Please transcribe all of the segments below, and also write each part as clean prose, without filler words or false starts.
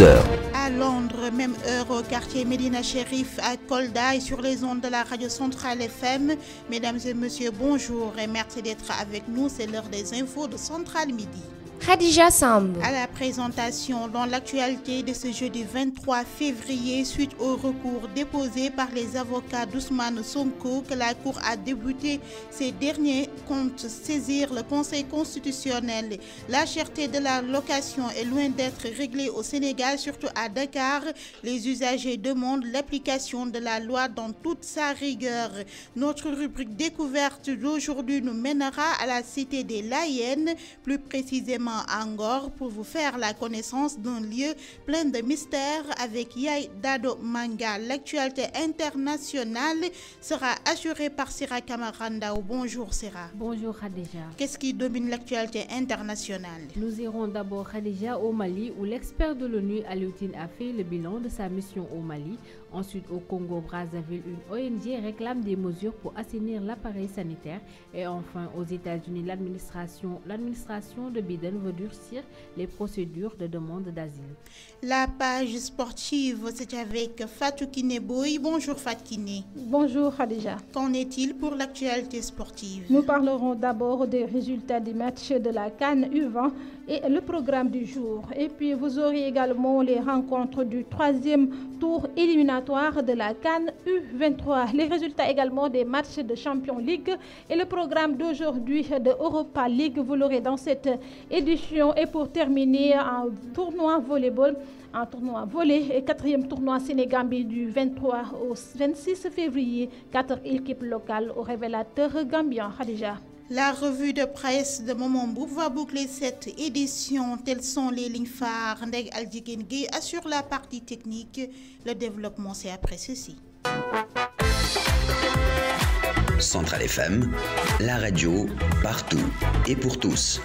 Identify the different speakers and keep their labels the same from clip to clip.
Speaker 1: 22h.
Speaker 2: À Londres, même heure au quartier Médina Chérif à Kolda et sur les ondes de la radio Centrale FM. Mesdames et messieurs, bonjour et merci d'être avec nous. C'est l'heure des infos de Centrale Midi.
Speaker 3: Khadija Samb.
Speaker 2: À la présentation dans l'actualité de ce jeudi 23 février, suite au recours déposé par les avocats d'Ousmane Sonko que la Cour a débuté, ces derniers comptent saisir le Conseil constitutionnel. La cherté de la location est loin d'être réglée au Sénégal, surtout à Dakar. Les usagers demandent l'application de la loi dans toute sa rigueur. Notre rubrique découverte d'aujourd'hui nous mènera à la cité des Layènes, plus précisément à Ngor, pour vous faire la connaissance d'un lieu plein de mystères avec Yaye Dado Manga. L'actualité internationale sera assurée par Sira Kamarandao. Bonjour Sira.
Speaker 4: Bonjour Khadija.
Speaker 2: Qu'est-ce qui domine l'actualité internationale?
Speaker 4: Nous irons d'abord Khadija au Mali où l'expert de l'ONU Alioune a fait le bilan de sa mission au Mali. Ensuite au Congo-Brazzaville, une ONG réclame des mesures pour assainir l'appareil sanitaire. Et enfin aux États-Unis, l'administration de Biden veut durcir les procédures de demande d'asile.
Speaker 2: La page sportive, c'est avec Fatou Kineboy. Bonjour Fatou Kiné.
Speaker 5: Bonjour Khadija.
Speaker 2: Qu'en est-il pour l'actualité sportive?
Speaker 5: Nous parlerons d'abord des résultats des matchs de la CAN U20 et le programme du jour. Et puis vous aurez également les rencontres du troisième tour éliminatoire de la CAN U23. Les résultats également des matchs de Champions League et le programme d'aujourd'hui de Europa League. Vous l'aurez dans cette édition. Et pour terminer, un tournoi volleyball. Un tournoi volley et quatrième tournoi Sénégambie du 23 au 26 février. 4 équipes locales au révélateur gambien. Khadija.
Speaker 2: La revue de presse de Momombo va boucler cette édition. Telles sont les lignes phares. Ndeg Aldjigen Gueye assure la partie technique. Le développement, c'est après ceci.
Speaker 1: Centrale FM, la radio, partout et pour tous.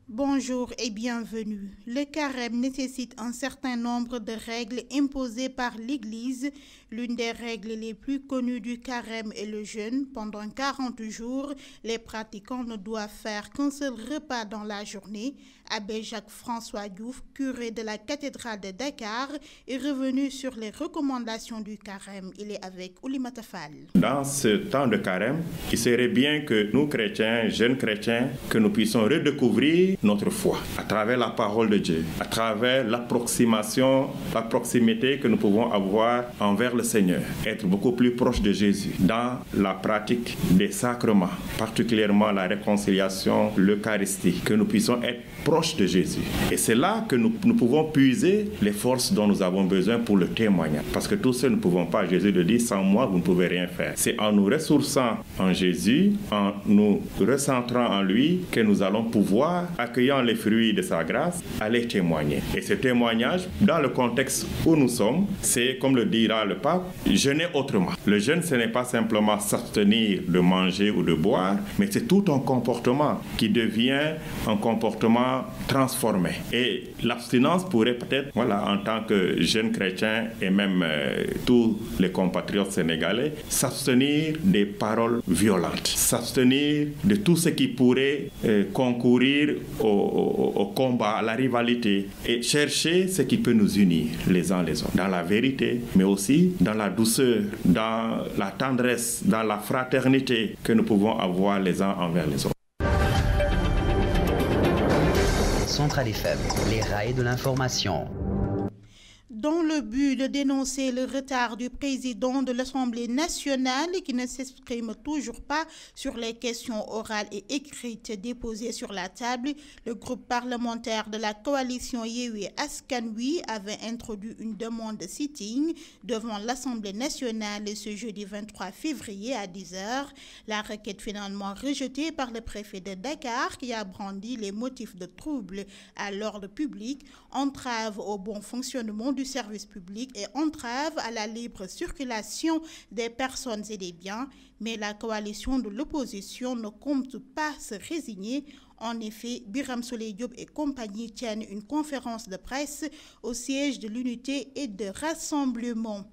Speaker 2: Bonjour et bienvenue. Le carême nécessite un certain nombre de règles imposées par l'Église. L'une des règles les plus connues du carême est le jeûne. Pendant 40 jours, les pratiquants ne doivent faire qu'un seul repas dans la journée. Abbé Jacques-François Diouf, curé de la cathédrale de Dakar, est revenu sur les recommandations du carême. Il est avec Oulimata Fall.
Speaker 6: Dans ce temps de carême, il serait bien que nous chrétiens, jeunes chrétiens, que nous puissions redécouvrir notre foi à travers la parole de Dieu, à travers la proximité que nous pouvons avoir envers le Seigneur, être beaucoup plus proche de Jésus dans la pratique des sacrements, particulièrement la réconciliation, l'Eucharistie, que nous puissions être proches de Jésus. Et c'est là que nous pouvons puiser les forces dont nous avons besoin pour le témoignage. Parce que tout seul, nous ne pouvons pas. Jésus le dit, sans moi, vous ne pouvez rien faire. C'est en nous ressourçant en Jésus, en nous recentrant en lui, que nous allons pouvoir, accueillant les fruits de sa grâce, aller témoigner. Et ce témoignage, dans le contexte où nous sommes, c'est, comme le dira le pape, jeûner autrement. Le jeûne, ce n'est pas simplement s'abstenir de manger ou de boire, mais c'est tout un comportement qui devient un comportement transformé. Et l'abstinence pourrait peut-être, en tant que jeune chrétien et même tous les compatriotes sénégalais, s'abstenir des paroles violentes, s'abstenir de tout ce qui pourrait concourir au combat, à la rivalité, et chercher ce qui peut nous unir les uns les autres, dans la vérité, mais aussi dans la douceur, dans la tendresse, dans la fraternité que nous pouvons avoir les uns envers les autres.
Speaker 1: Centrale FM, les rails de l'information.
Speaker 2: Dans le but de dénoncer le retard du président de l'Assemblée nationale qui ne s'exprime toujours pas sur les questions orales et écrites déposées sur la table, le groupe parlementaire de la coalition Yewwi Askan Wi avait introduit une demande de sitting devant l'Assemblée nationale ce jeudi 23 février à 10h. La requête finalement rejetée par le préfet de Dakar qui a brandi les motifs de trouble à l'ordre public, entrave au bon fonctionnement du service public et entrave à la libre circulation des personnes et des biens. Mais la coalition de l'opposition ne compte pas se résigner. En effet, Birame Souleye Diop et compagnie tiennent une conférence de presse au siège de l'unité et de rassemblement.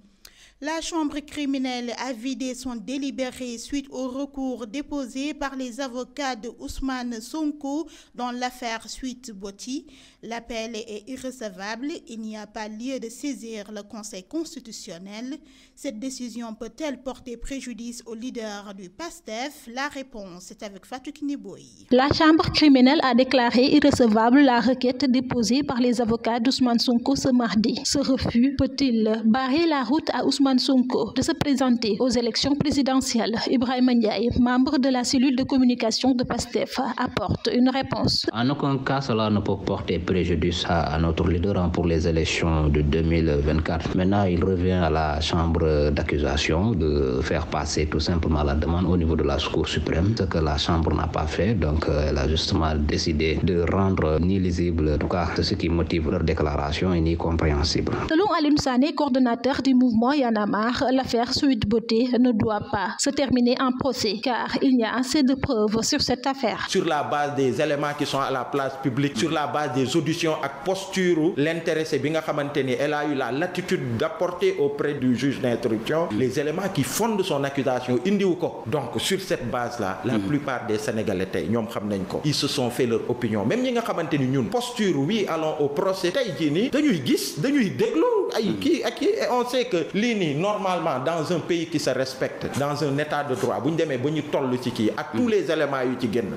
Speaker 2: La chambre criminelle a vidé son délibéré suite au recours déposé par les avocats de Ousmane Sonko dans l'affaire Sweet Beauty. L'appel est irrecevable. Il n'y a pas lieu de saisir le Conseil constitutionnel. Cette décision peut-elle porter préjudice au leader du PASTEF? La réponse est avec Fatou Kiniboy.
Speaker 5: La chambre criminelle a déclaré irrecevable la requête déposée par les avocats d'Ousmane Sonko ce mardi. Ce refus peut-il barrer la route à Ousmane Sonko de se présenter aux élections présidentielles? Ibrahima Ndiaye, membre de la cellule de communication de PASTEF, apporte une réponse.
Speaker 3: En aucun cas, cela ne peut porter préjudice à notre leader pour les élections de 2024. Maintenant, il revient à la chambre d'accusation de faire passer tout simplement la demande au niveau de la Cour suprême, ce que la chambre n'a pas fait. Donc, elle a justement décidé de rendre ni lisible, en tout cas, ce qui motive leur déclaration et ni compréhensible.
Speaker 5: Selon Alioune Sané, coordonnateur du mouvement Y'en a marre, l'affaire Sweet Beauté ne doit pas se terminer en procès car il y a assez de preuves sur cette affaire.
Speaker 7: Sur la base des éléments qui sont à la place publique, sur la base des auditions et posture, l'intéressé Binga Khamanteni, elle a eu la latitude d'apporter auprès du juge d'instruction les éléments qui fondent son accusation. Donc sur cette base-là, la plupart des Sénégalais, ils se sont fait leur opinion. Même Binga Khamanteni, posture, oui, allons au procès. On sait que l'INI, normalement, dans un pays qui se respecte, dans un état de droit, à tous les éléments,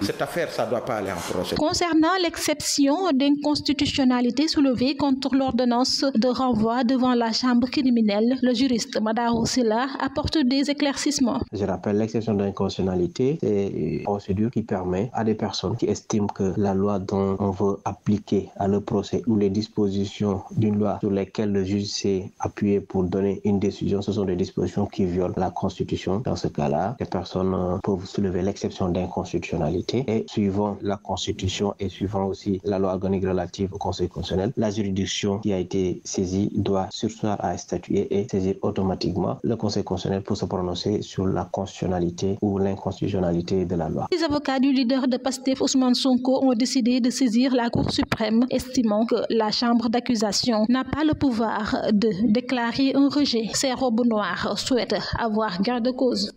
Speaker 7: cette affaire, ça ne doit pas aller en procès.
Speaker 5: Concernant l'exception d'inconstitutionnalité soulevée contre l'ordonnance de renvoi devant la chambre criminelle, le juriste Madaro Silla apporte des éclaircissements.
Speaker 8: Je rappelle, l'exception d'inconstitutionnalité, c'est une procédure qui permet à des personnes qui estiment que la loi dont on veut appliquer à le procès ou les dispositions d'une loi sur lesquelles le juge s'est appuyé pour donner une décision, ce sont des dispositions qui violent la Constitution. Dans ce cas-là, les personnes peuvent soulever l'exception d'inconstitutionnalité et suivant la Constitution et suivant aussi la loi organique relative au Conseil constitutionnel, la juridiction qui a été saisie doit surseoir à statuer et saisir automatiquement le Conseil constitutionnel pour se prononcer sur la constitutionnalité ou l'inconstitutionnalité de la loi.
Speaker 5: Les avocats du leader de PASTEF, Ousmane Sonko, ont décidé de saisir la Cour suprême, estimant que la chambre d'accusation n'a pas le pouvoir de déclarer un rejet. Ces robes noires souhaitent avoir gain de cause.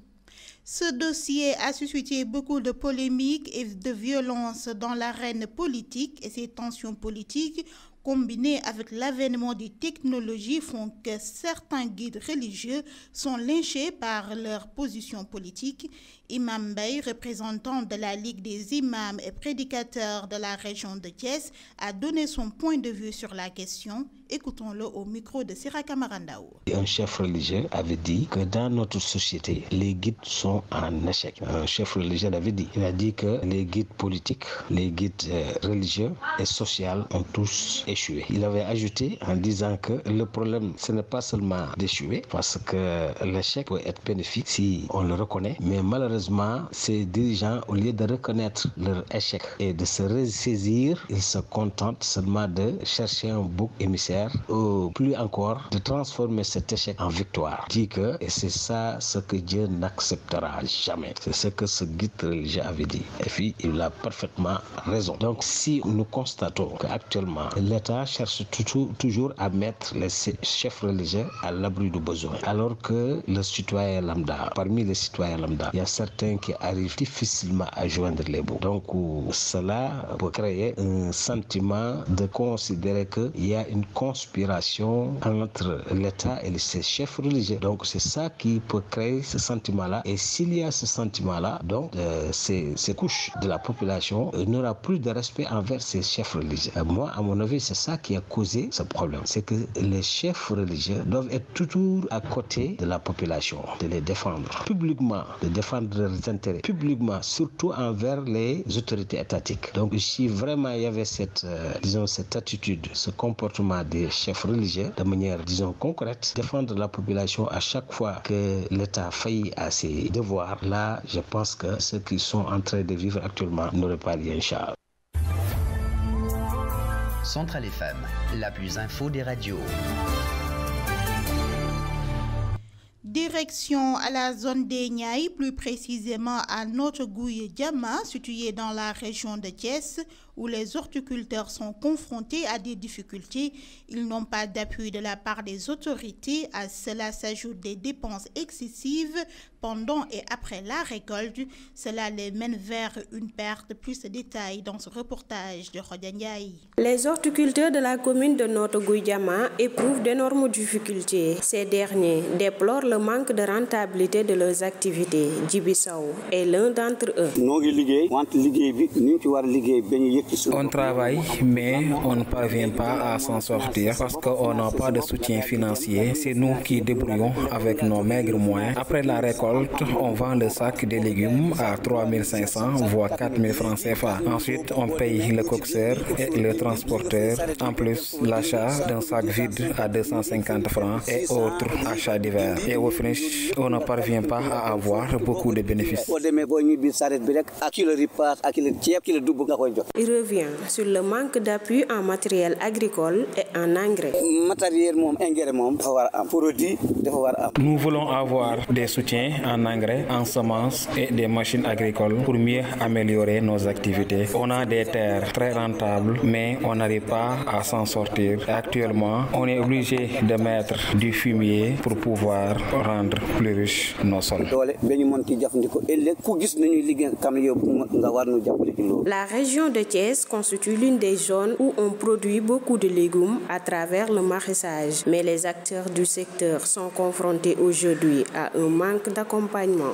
Speaker 2: Ce dossier a suscité beaucoup de polémiques et de violences dans l'arène politique et ces tensions politiques combinées avec l'avènement des technologies font que certains guides religieux sont lynchés par leur position politique. Imam Bey, représentant de la Ligue des imams et prédicateurs de la région de Thiès, a donné son point de vue sur la question. Écoutons-le au micro de Siraka Marandao.
Speaker 9: Un chef religieux avait dit que dans notre société, les guides sont en échec. Un chef religieux avait dit, il a dit que les guides politiques, les guides religieux et sociaux ont tous échoué. Il avait ajouté en disant que le problème, ce n'est pas seulement d'échouer, parce que l'échec peut être bénéfique si on le reconnaît, mais malheureusement, ces dirigeants, au lieu de reconnaître leur échec et de se ressaisir, ils se contentent seulement de chercher un bouc émissaire ou plus encore de transformer cet échec en victoire. Dit que, et c'est ça ce que Dieu n'acceptera jamais. C'est ce que ce guide religieux avait dit. Et puis, il a parfaitement raison. Donc, si nous constatons qu'actuellement, l'État cherche toujours à mettre les chefs religieux à l'abri du besoin, alors que le citoyen lambda, parmi les citoyens lambda, il y a certains qui arrivent difficilement à joindre les bouts. Donc, cela peut créer un sentiment de considérer qu'il y a une conspiration entre l'État et ses chefs religieux. Donc, c'est ça qui peut créer ce sentiment-là. Et s'il y a ce sentiment-là, donc, ces couches de la population n'aura plus de respect envers ces chefs religieux. Moi, à mon avis, c'est ça qui a causé ce problème. C'est que les chefs religieux doivent être toujours à côté de la population, de les défendre publiquement, de défendre leurs intérêts publiquement, surtout envers les autorités étatiques. Donc, si vraiment il y avait cette attitude, ce comportement des chefs religieux, de manière, concrète, défendre la population à chaque fois que l'État faillit à ses devoirs, là, je pense que ceux qui sont en train de vivre actuellement n'auraient pas rien charge.
Speaker 1: Centrale FM, la plus info des radios.
Speaker 2: Direction à la zone des Niayes, plus précisément à Notre-Gouye-Diama, située dans la région de Thiès, où les horticulteurs sont confrontés à des difficultés. Ils n'ont pas d'appui de la part des autorités. À cela s'ajoutent des dépenses excessives pendant et après la récolte. Cela les mène vers une perte. Plus de détails dans ce reportage de Rodaniaï.
Speaker 10: Les horticulteurs de la commune de Notto-Gouye-Diama éprouvent d'énormes difficultés. Ces derniers déplorent le manque de rentabilité de leurs activités. Djibi Sow est l'un d'entre eux.
Speaker 11: On travaille, mais on ne parvient pas à s'en sortir parce qu'on n'a pas de soutien financier. C'est nous qui débrouillons avec nos maigres moyens. Après la récolte, on vend le sac de légumes à 3500 voire 4000 francs CFA. Ensuite, on paye le coxeur et le transporteur, en plus l'achat d'un sac vide à 250 francs et autres achats divers. Et au finish, on ne parvient pas à avoir beaucoup de bénéfices.
Speaker 10: Il revient sur le manque d'appui en matériel agricole et en engrais.
Speaker 11: Nous voulons avoir des soutiens en engrais, en semences et des machines agricoles pour mieux améliorer nos activités. On a des terres très rentables, mais on n'arrive pas à s'en sortir. Actuellement, on est obligé de mettre du fumier pour pouvoir rendre plus riches nos sols.
Speaker 10: La région de Thiès constitue l'une des zones où on produit beaucoup de légumes à travers le maraîchage. Mais les acteurs du secteur sont confrontés aujourd'hui à un manque d'accompagnement.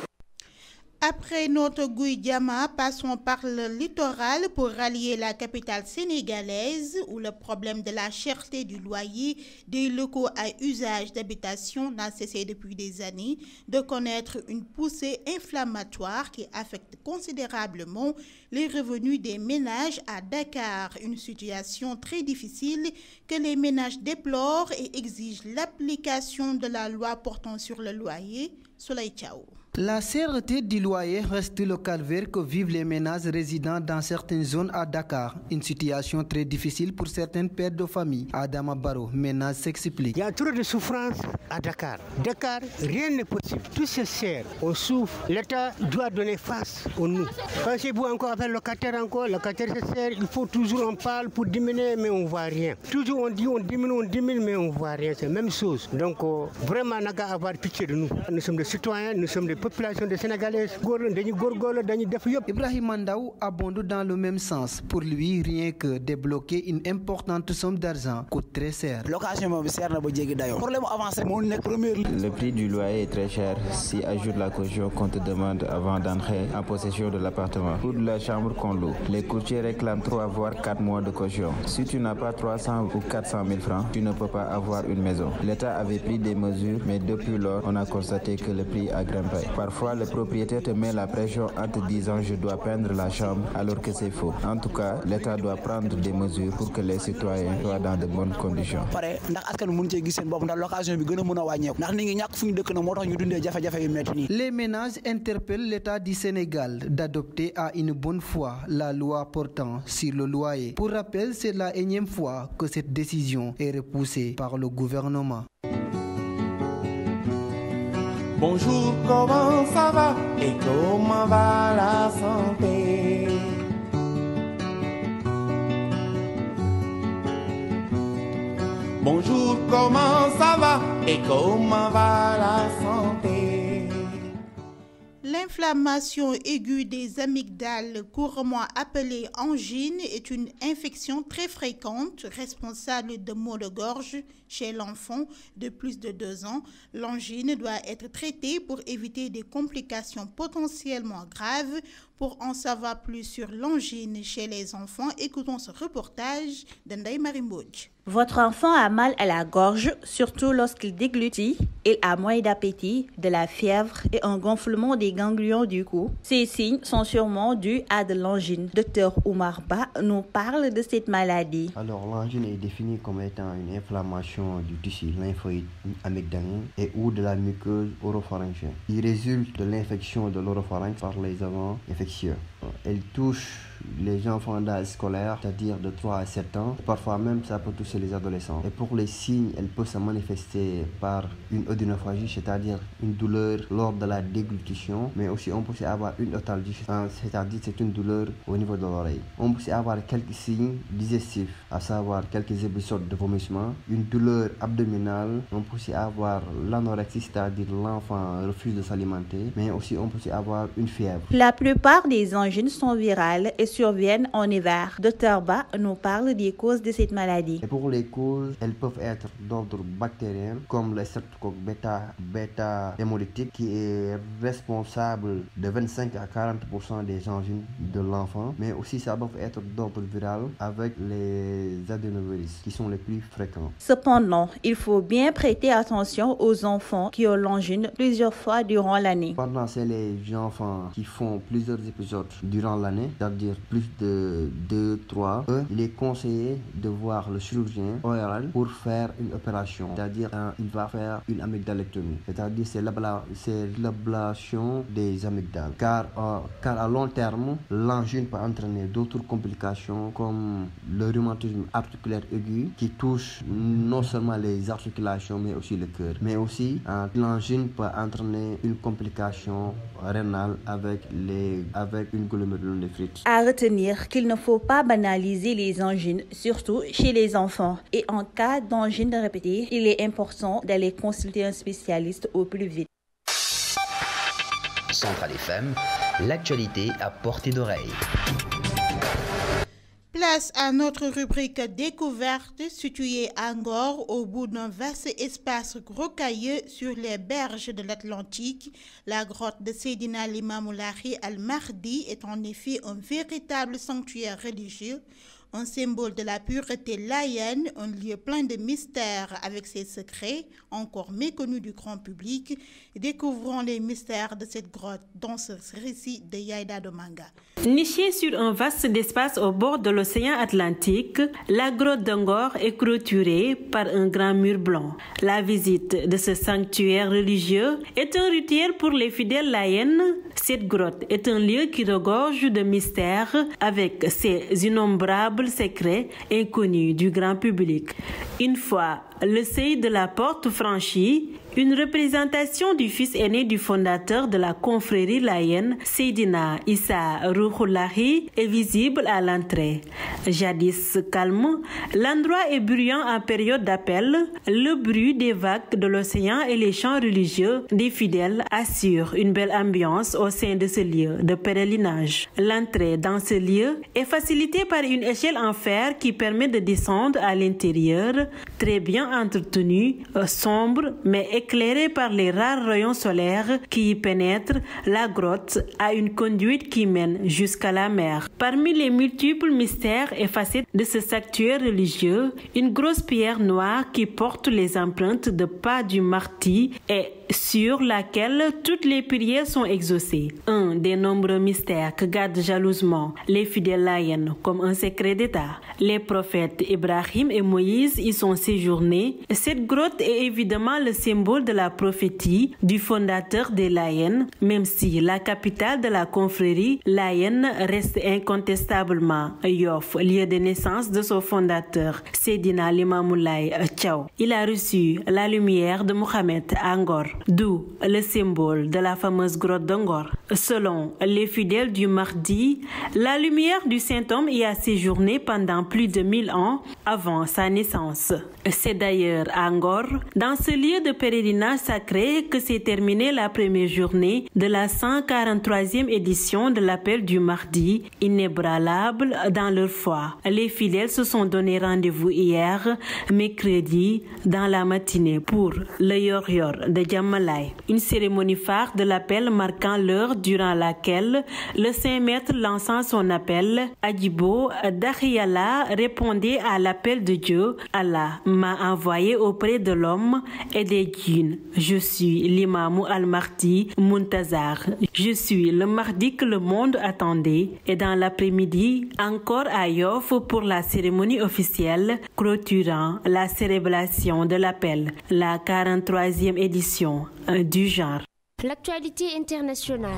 Speaker 2: Après Notto-Gouye-Diama, passons par le littoral pour rallier la capitale sénégalaise où le problème de la cherté du loyer des locaux à usage d'habitation n'a cessé depuis des années de connaître une poussée inflammatoire qui affecte considérablement les revenus des ménages à Dakar. Une situation très difficile que les ménages déplorent et exigent l'application de la loi portant sur le loyer. Soleil Tchao.
Speaker 12: La cherté du loyer reste le calvaire que vivent les ménages résidant dans certaines zones à Dakar. Une situation très difficile pour certaines pères de famille. Adama Barrow, ménage s'explique.
Speaker 13: Il y a trop de souffrance à Dakar. Dakar, rien n'est possible. Tout se sert. On souffre. L'État doit donner face au nous. Quand c'est vous encore avec le locataire se sert. Il faut toujours on parle pour diminuer, mais on ne voit rien. Toujours on dit on diminue, mais on ne voit rien. C'est la même chose. Donc vraiment, n'a qu'à avoir pitié de nous. Nous sommes des citoyens, nous sommes des population de Sénégalais.
Speaker 12: Ibrahim Mandaou abonde dans le même sens. Pour lui, rien que débloquer une importante somme d'argent coûte très cher.
Speaker 14: Le prix du loyer est très cher. Si ajoute la caution qu'on te demande avant d'entrer en possession de l'appartement ou de la chambre qu'on loue. Les courtiers réclament 3 voire 4 mois de caution. Si tu n'as pas 300 ou 400 000 francs, tu ne peux pas avoir une maison. L'État avait pris des mesures, mais depuis lors, on a constaté que le prix a grimpé. Parfois, le propriétaire te met la pression en te disant je dois peindre la chambre alors que c'est faux. En tout cas, l'État doit prendre des mesures pour que les citoyens soient dans de bonnes conditions.
Speaker 12: Les ménages interpellent l'État du Sénégal d'adopter à une bonne fois la loi portant sur le loyer. Pour rappel, c'est la énième fois que cette décision est repoussée par le gouvernement.
Speaker 15: Bonjour, comment ça va et comment va la santé? Bonjour, comment ça va et comment va la santé?
Speaker 2: L'inflammation aiguë des amygdales, couramment appelée angine, est une infection très fréquente responsable de maux de gorge chez l'enfant de plus de 2 ans. L'angine doit être traitée pour éviter des complications potentiellement graves. Pour en savoir plus sur l'angine chez les enfants, écoutons ce reportage de Ndeye Marie Mbodj.
Speaker 16: Votre enfant a mal à la gorge, surtout lorsqu'il déglutit. Il a moins d'appétit, de la fièvre et un gonflement des ganglions du cou. Ces signes sont sûrement dus à de l'angine. Dr Oumar Ba nous parle de cette maladie.
Speaker 17: Alors, l'angine est définie comme étant une inflammation du tissu lymphoïde amygdalien et ou de la muqueuse oropharyngienne. Il résulte de l'infection de l'oropharynx par les agents infectieux. elle touche les enfants d'âge scolaire, c'est-à-dire de 3 à 7 ans. Parfois même, ça peut toucher les adolescents. Et pour les signes, elle peut se manifester par une odynophagie, c'est-à-dire une douleur lors de la déglutition, mais aussi on peut aussi avoir une otalgie, c'est-à-dire c'est une douleur au niveau de l'oreille. On peut aussi avoir quelques signes digestifs, à savoir quelques épisodes de vomissement, une douleur abdominale. On peut aussi avoir l'anorexie, c'est-à-dire l'enfant refuse de s'alimenter, mais aussi on peut aussi avoir une fièvre.
Speaker 16: La plupart des angines sont virales et surviennent en hiver. Dr Ba nous parle des causes de cette maladie.
Speaker 17: Et pour les causes, elles peuvent être d'ordre bactérien, comme le streptocoque bêta hémolytique, qui est responsable de 25 à 40% des angines de l'enfant, mais aussi ça peut être d'ordre viral avec les adénovirus, qui sont les plus fréquents.
Speaker 16: Cependant, il faut bien prêter attention aux enfants qui ont l'angine plusieurs fois durant l'année.
Speaker 17: Pendant c'est les enfants qui font plusieurs épisodes durant l'année, c'est-à-dire plus de 2-3, il est conseillé de voir le chirurgien oral pour faire une opération, c'est-à-dire il va faire une amygdalectomie, c'est-à-dire c'est l'ablation des amygdales, car à long terme, l'angine peut entraîner d'autres complications comme le rhumatisme articulaire aigu qui touche non seulement les articulations mais aussi le cœur, mais aussi l'angine peut entraîner une complication rénale avec une glomérulonéphrite.
Speaker 16: À retenir qu'il ne faut pas banaliser les angines, surtout chez les enfants. Et en cas d'angine répétée, il est important d'aller consulter un spécialiste au plus vite.
Speaker 1: Centrale FM, l'actualité à portée d'oreille.
Speaker 2: Place à notre rubrique découverte située à Ngor, au bout d'un vaste espace rocailleux sur les berges de l'Atlantique. La grotte de Seydina Limamou Laye Al-Mahdi est en effet un véritable sanctuaire religieux, un symbole de la pureté layène, un lieu plein de mystères avec ses secrets encore méconnus du grand public. Découvrons les mystères de cette grotte dans ce récit de Yaïda Domanga.
Speaker 18: Nichée sur un vaste espace au bord de l'océan Atlantique, la grotte d'Angor est clôturée par un grand mur blanc. La visite de ce sanctuaire religieux est un rituel pour les fidèles laïennes. Cette grotte est un lieu qui regorge de mystères avec ses innombrables secrets inconnus du grand public. Une fois le seuil de la porte franchi, une représentation du fils aîné du fondateur de la confrérie laïenne, Seydina Issa Rouhoulahi, est visible à l'entrée. Jadis calme, l'endroit est bruyant en période d'appel. Le bruit des vagues de l'océan et les chants religieux des fidèles assurent une belle ambiance au sein de ce lieu de pèlerinage. L'entrée dans ce lieu est facilitée par une échelle en fer qui permet de descendre à l'intérieur, très bien entretenue, sombre mais éclairée par les rares rayons solaires qui y pénètrent. La grotte a une conduite qui mène jusqu'à la mer. Parmi les multiples mystères et facettes de ce sanctuaire religieux, une grosse pierre noire qui porte les empreintes de pas du Mahdi est sur laquelle toutes les prières sont exaucées. Un des nombreux mystères que gardent jalousement les fidèles laïennes comme un secret d'État. Les prophètes Ibrahim et Moïse y sont séjournés. Cette grotte est évidemment le symbole de la prophétie du fondateur des laïennes, même si la capitale de la confrérie laïenne reste incontestablement Yoff, lieu de naissance de son fondateur, Seydina Limamou Laye Thiaw. Il a reçu la lumière de Mohammed à Ngor, d'où le symbole de la fameuse grotte d'Angor. Selon les fidèles du Mahdi, la lumière du Saint-Homme y a séjourné pendant plus de 1000 ans avant sa naissance. C'est d'ailleurs à Ngor, dans ce lieu de pèlerinage sacré, que s'est terminée la première journée de la 143e édition de l'appel du Mahdi, inébranlables dans leur foi. Les fidèles se sont donné rendez-vous hier, mercredi, dans la matinée, pour le Yor-Yor de Djamalay, une cérémonie phare de l'appel marquant l'heure durant laquelle le Saint-Maître lançant son appel. Adjibo Dakhiyala répondait à l'appel de Dieu. Allah m'a envoyé auprès de l'homme et des djinns. Je suis l'imam al-Mahdi Muntazar. Je suis le Mahdi que le monde attendait. Et dans l'après-midi, encore à Yoff pour la cérémonie officielle clôturant la célébration de l'appel, la 43e édition du genre.
Speaker 19: L'actualité internationale.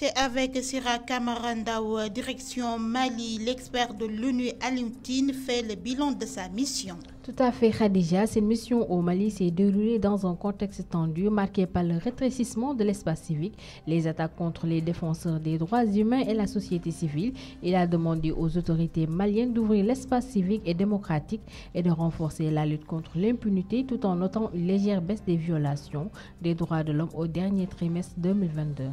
Speaker 2: C'est avec Sira Kamarandaou, direction Mali, l'expert de l'ONU Alioune fait le bilan de sa mission.
Speaker 4: Tout à fait, Khadija. Cette mission au Mali s'est déroulée dans un contexte tendu marqué par le rétrécissement de l'espace civique, les attaques contre les défenseurs des droits humains et la société civile. Il a demandé aux autorités maliennes d'ouvrir l'espace civique et démocratique et de renforcer la lutte contre l'impunité tout en notant une légère baisse des violations des droits de l'homme au dernier trimestre 2022.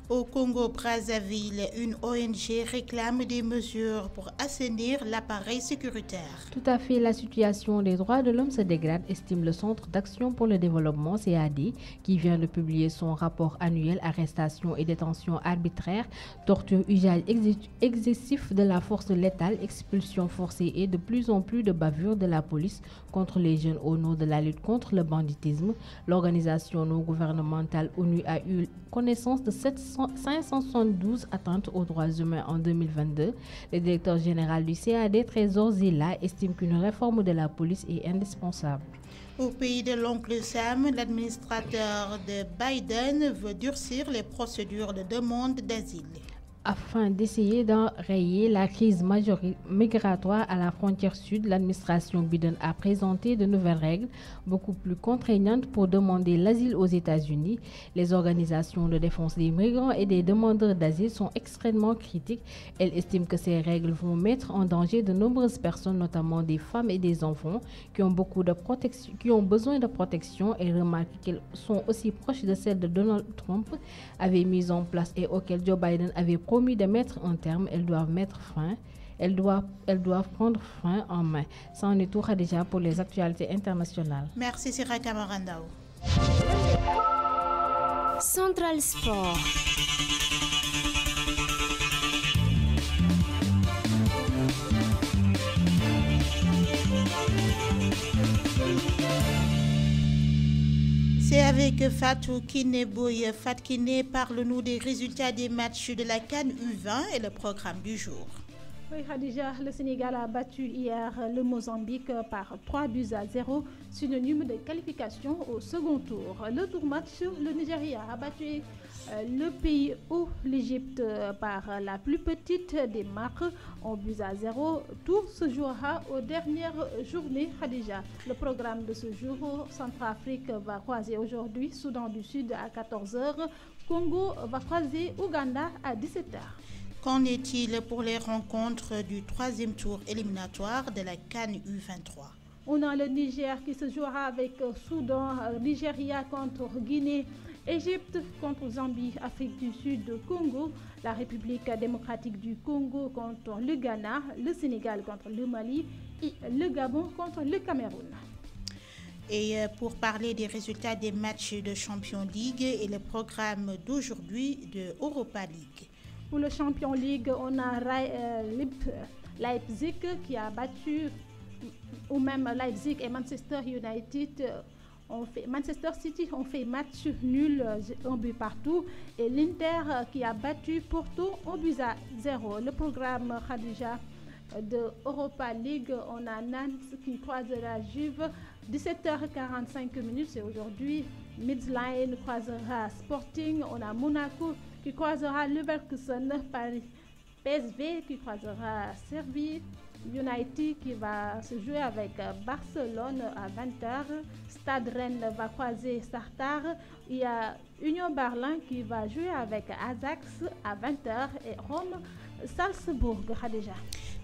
Speaker 2: Au Congo-Brazzaville, une ONG réclame des mesures pour assainir l'appareil sécuritaire.
Speaker 4: Tout à fait, la situation des droits de l'homme se dégrade, estime le Centre d'action pour le développement CAD, qui vient de publier son rapport annuel arrestation et détention arbitraire, torture, usage excessif de la force létale, expulsion forcée et de plus en plus de bavures de la police contre les jeunes au nom de la lutte contre le banditisme. L'organisation non gouvernementale ONU a eu connaissance de 572 atteintes aux droits humains en 2022. Le directeur général du CAD, Trésor Zila, estime qu'une réforme de la police est indispensable.
Speaker 2: Au pays de l'oncle Sam, l'administrateur de Biden veut durcir les procédures de demande d'asile.
Speaker 4: Afin d'essayer d'enrayer la crise migratoire à la frontière sud, l'administration Biden a présenté de nouvelles règles beaucoup plus contraignantes pour demander l'asile aux États-Unis. Les organisations de défense des migrants et des demandeurs d'asile sont extrêmement critiques. Elles estiment que ces règles vont mettre en danger de nombreuses personnes, notamment des femmes et des enfants, qui ont besoin de protection et remarquent qu'elles sont aussi proches de celles de Donald Trump avait mises en place et auxquelles Joe Biden avait promis de mettre un terme. Elles doivent mettre fin. Elles doivent prendre fin en main. Ça en est tout déjà pour les actualités internationales.
Speaker 2: Merci Sira Kamarandao.
Speaker 19: Central Sport.
Speaker 2: C'est avec Fatou Kineboy. Fat Kiné, parle-nous des résultats des matchs de la CAN U20 et le programme du jour.
Speaker 5: Oui, Khadija, le Sénégal a battu hier le Mozambique par 3-0, synonyme de qualification au second tour. Le tour match, le Nigeria a battu le pays ou l'Égypte par la plus petite des marques, 1-0. Tout se jouera aux dernières journées, Khadija. Le programme de ce jour, Centrafrique va croiser aujourd'hui Soudan du Sud à 14h, Congo va croiser Ouganda à 17h.
Speaker 2: Qu'en est-il pour les rencontres du troisième tour éliminatoire de la CAN U23?
Speaker 5: On a le Niger qui se jouera avec Soudan, Nigeria contre Guinée, Égypte contre Zambie, Afrique du Sud, Congo, la République démocratique du Congo contre le Ghana, le Sénégal contre le Mali et le Gabon contre le Cameroun.
Speaker 2: Et pour parler des résultats des matchs de Champions League et le programme d'aujourd'hui de Europa League.
Speaker 5: Pour le Champions League, on a Leipzig qui a battu, ou même Leipzig et Manchester United, Manchester City ont fait match nul, un but partout, et l'Inter qui a battu Porto 1-0. Le programme Khadija de Europa League, on a Nantes qui croisera Juve, 17h45, c'est aujourd'hui. Midline croisera Sporting, on a Monaco qui croisera Leverkusen, Paris PSV qui croisera Serbie, United qui va se jouer avec Barcelone à 20h, Stade Rennes va croiser Sartar, il y a Union Berlin qui va jouer avec Ajax à 20h et Rome, Salzbourg, Khadija.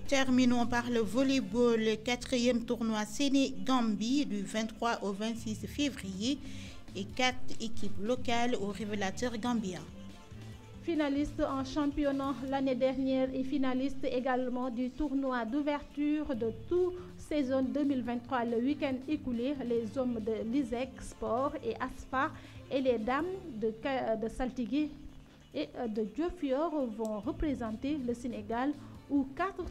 Speaker 2: Terminons par le volleyball, le 4e tournoi Séné-Gambie du 23 au 26 février et 4 équipes locales aux révélateurs gambiens.
Speaker 5: Finaliste en championnat l'année dernière et finaliste également du tournoi d'ouverture de toute saison 2023. Le week-end écoulé, les hommes de l'ISEC Sport et ASFA et les dames de Saltigué et de Diofior vont représenter le Sénégal où 4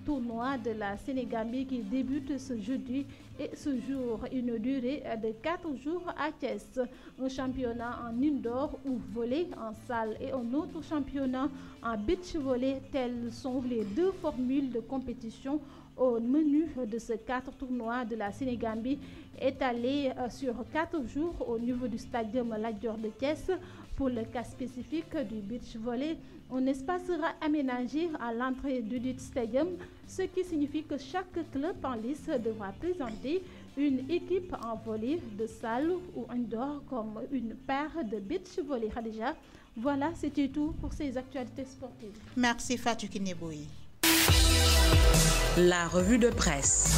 Speaker 5: tournois de la Sénégambie qui débutent ce jeudi et ce jour, une durée de 4 jours à Thiès. Un championnat en indoor ou volley en salle et un autre championnat en beach volley. Telles sont les deux formules de compétition au menu de ces 4 tournois de la Sénégambie étalés sur 4 jours au niveau du stadium Lat Dior de Thiès. Pour le cas spécifique du beach volley, un espace sera aménagé à l'entrée du dit stadium, ce qui signifie que chaque club en lice devra présenter une équipe en volley de salle ou indoor comme une paire de beach volley. Khadija, voilà, c'était tout pour ces actualités sportives.
Speaker 2: Merci Fatou Kineboui.
Speaker 20: La revue de presse.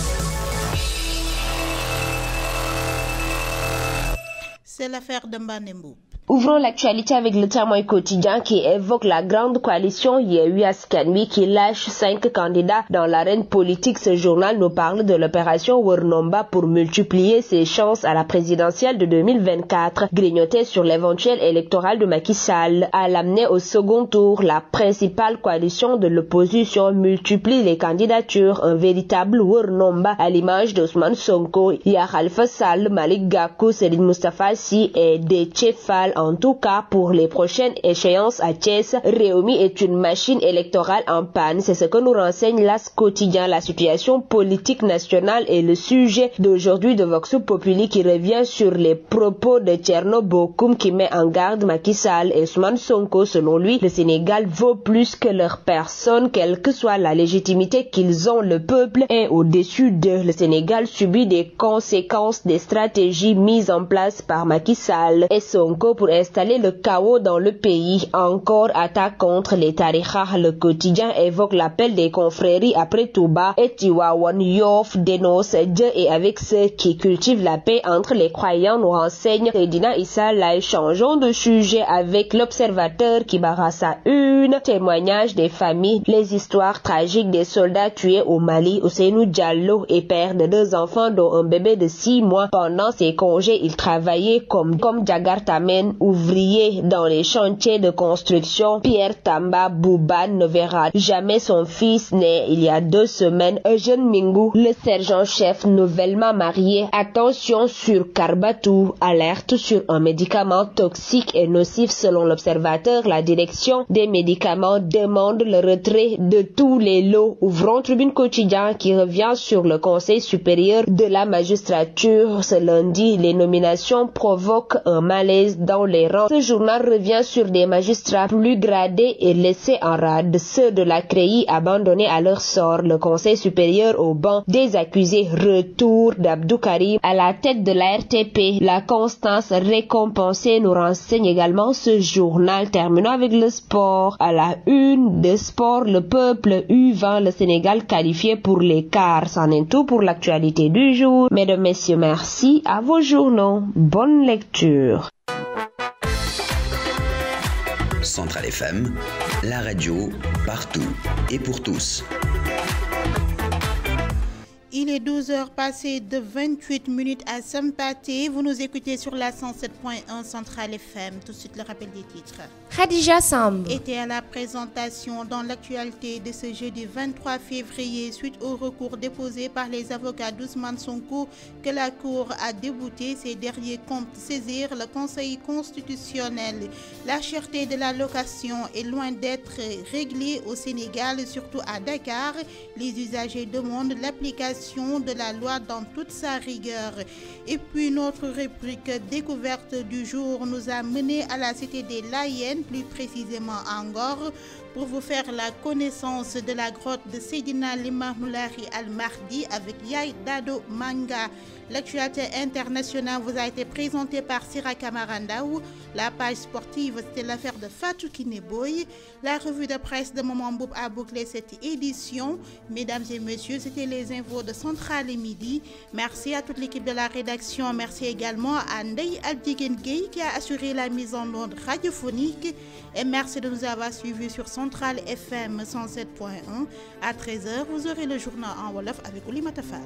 Speaker 2: C'est l'affaire de Mbanembo.
Speaker 21: Ouvrons l'actualité avec le Témoin quotidien qui évoque la grande coalition Yewwi Askan Wi qui lâche 5 candidats dans l'arène politique. Ce journal nous parle de l'opération Wër Nomba pour multiplier ses chances à la présidentielle de 2024, grignotée sur l'éventuel électoral de Macky Sall. À l'amener au second tour, la principale coalition de l'opposition multiplie les candidatures, un véritable Wër Nomba à l'image d'Ousmane Sonko, Yaya Khalifa Sall, Malick Gakou, Serigne Moustapha Sy et Déthié Fall. En tout cas, pour les prochaines échéances à Thiès, Rewmi est une machine électorale en panne. C'est ce que nous renseigne l'As quotidien. La situation politique nationale est le sujet d'aujourd'hui de Vox Populi qui revient sur les propos de Thierno Bocoum qui met en garde Macky Sall et Ousmane Sonko. Selon lui, le Sénégal vaut plus que leur personne, quelle que soit la légitimité qu'ils ont. Le peuple est au-dessus d'eux. Le Sénégal subit des conséquences des stratégies mises en place par Macky Sall et Sonko pour installer le chaos dans le pays. Encore attaque contre les tarikhas. Le quotidien évoque l'appel des confréries après Touba et Tivaouane. Yoff dénonce Dieu et avec ceux qui cultivent la paix entre les croyants, nous renseigne Seydina Issa Laye. Changeons de sujet avec l'Observateur qui barra sa une. Témoignage des familles, les histoires tragiques des soldats tués au Mali. Ousseynou Diallo est père de 2 enfants dont un bébé de 6 mois. Pendant ses congés, il travaillait comme Jagartamen, ouvrier dans les chantiers de construction. Pierre Tamba Bouban ne verra jamais son fils né il y a 2 semaines. Eugène Mingou, le sergent-chef nouvellement marié. Attention sur Karbatou, alerte sur un médicament toxique et nocif selon l'Observateur. La direction des médicaments demande le retrait de tous les lots. Ouvrons Tribune Quotidien qui revient sur le Conseil supérieur de la magistrature. Ce lundi, les nominations provoquent un malaise dans les rangs. Ce journal revient sur des magistrats plus gradés et laissés en rade, ceux de la CREI abandonnés à leur sort. Le Conseil supérieur au banc des accusés. Retour d'Abdou Karim à la tête de la RTP. La constance récompensée, nous renseigne également ce journal. Terminons avec le sport. À la une de Sport, le peuple U20, le Sénégal qualifié pour les quarts. C'en est tout pour l'actualité du jour. Mesdames, messieurs, merci à vos journaux. Bonne lecture.
Speaker 1: Centrale FM, la radio partout et pour tous.
Speaker 2: Il est 12h passées de 28 minutes à Sampaté. Vous nous écoutez sur la 107.1 Centrale FM. Tout de suite, le rappel des titres.
Speaker 19: Khadija Samb
Speaker 2: était à la présentation dans l'actualité de ce jeudi 23 février suite au recours déposé par les avocats d'Ousmane Sonko que la Cour a débouté. Ces derniers comptent saisir le Conseil constitutionnel. La cherté de la location est loin d'être réglée au Sénégal, surtout à Dakar. Les usagers demandent l'application de la loi dans toute sa rigueur. Et puis notre rubrique découverte du jour nous a mené à la cité des Layènes, plus précisément à Ngor, pour vous faire la connaissance de la grotte de Seydina Limamou Laye Al-Mahdi avec Yaye Dado Manga. L'actualité internationale vous a été présentée par Sira Kamarandaou. La page sportive, c'était l'affaire de Fatou Kineboy. La revue de presse de Maman Boub a bouclé cette édition. Mesdames et messieurs, c'était les infos de Centrale et Midi. Merci à toute l'équipe de la rédaction. Merci également à Ndeye Abdigen Gueye qui a assuré la mise en onde radiophonique. Et merci de nous avoir suivis sur Centrale FM 107.1. À 13h, vous aurez le journal en Wolof avec Oulimata Fall.